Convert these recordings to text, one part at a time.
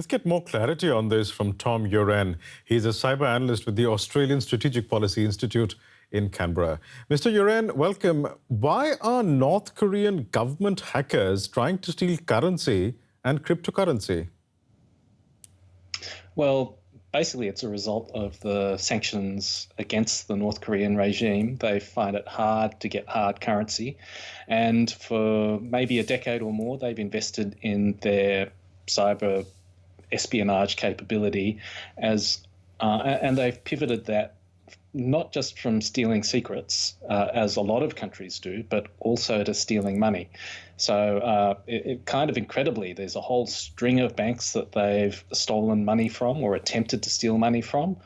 Let's get more clarity on this from Tom Uren. He's a cyber analyst with the Australian Strategic Policy Institute in Canberra. Mr. Uren, welcome. Why are North Korean government hackers trying to steal currency and cryptocurrency? Well, basically it's a result of the sanctions against the North Korean regime. They find it hard to get hard currency, and for maybe a decade or more they've invested in their cyber espionage capability and they've pivoted that not just from stealing secrets, as a lot of countries do, but also to stealing money. So it kind of incredibly, there's a whole string of banks that they've stolen money from or attempted to steal money from.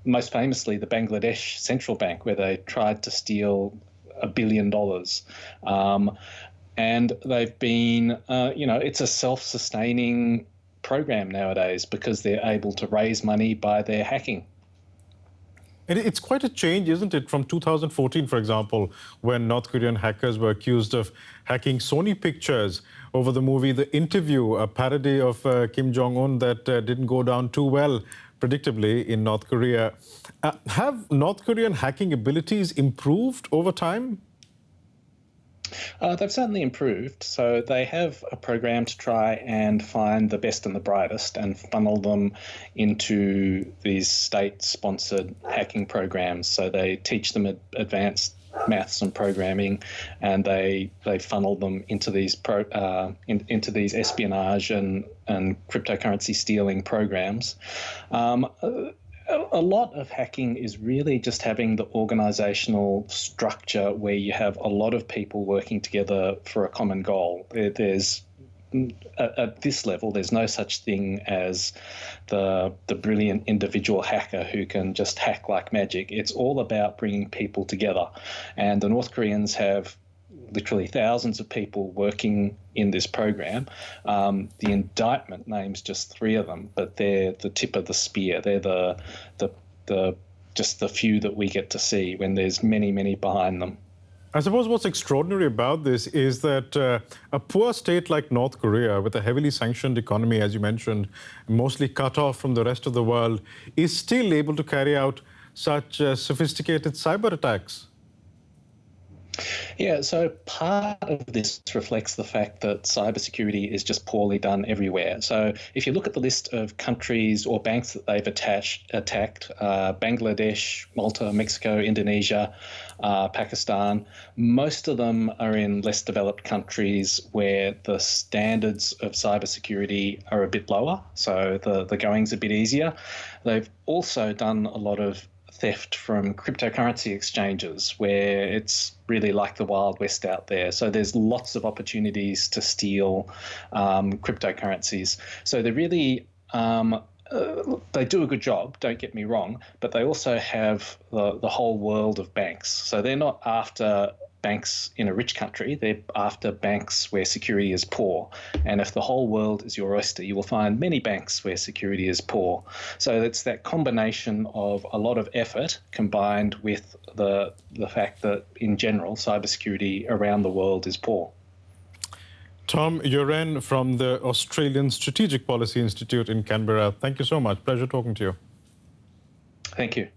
Most famously, the Bangladesh Central Bank, where they tried to steal $1 billion. And they've been, it's a self-sustaining program nowadays because they're able to raise money by their hacking. It's quite a change, isn't it, from 2014, for example, when North Korean hackers were accused of hacking Sony Pictures over the movie The Interview, a parody of Kim Jong-un that didn't go down too well, predictably, in North Korea. Have North Korean hacking abilities improved over time? They've certainly improved. So they have a program to try and find the best and the brightest and funnel them into these state-sponsored hacking programs. So they teach them advanced maths and programming, and they funnel them into these into these espionage and cryptocurrency stealing programs. A lot of hacking is really just having the organizational structure where you have a lot of people working together for a common goal. There's at this level, there's no such thing as the brilliant individual hacker who can just hack like magic. It's all about bringing people together. And the North Koreans have literally thousands of people working in this program. The indictment names just 3 of them, but they're the tip of the spear. They're just the few that we get to see when there's many, many behind them. I suppose what's extraordinary about this is that a poor state like North Korea, with a heavily sanctioned economy, as you mentioned, mostly cut off from the rest of the world, is still able to carry out such sophisticated cyber attacks. Yeah, so part of this reflects the fact that cybersecurity is just poorly done everywhere. So if you look at the list of countries or banks that they've attacked, Bangladesh, Malta, Mexico, Indonesia, Pakistan, most of them are in less developed countries where the standards of cybersecurity are a bit lower, so the going's a bit easier. They've also done a lot of theft from cryptocurrency exchanges where it's really like the Wild West out there. So there's lots of opportunities to steal cryptocurrencies. So they really, they do a good job, don't get me wrong, but they also have the whole world of banks. So they're not after banks in a rich country, they're after banks where security is poor. And if the whole world is your oyster, you will find many banks where security is poor. So it's that combination of a lot of effort combined with the fact that, in general, cybersecurity around the world is poor. Tom Uren from the Australian Strategic Policy Institute in Canberra. Thank you so much. Pleasure talking to you. Thank you.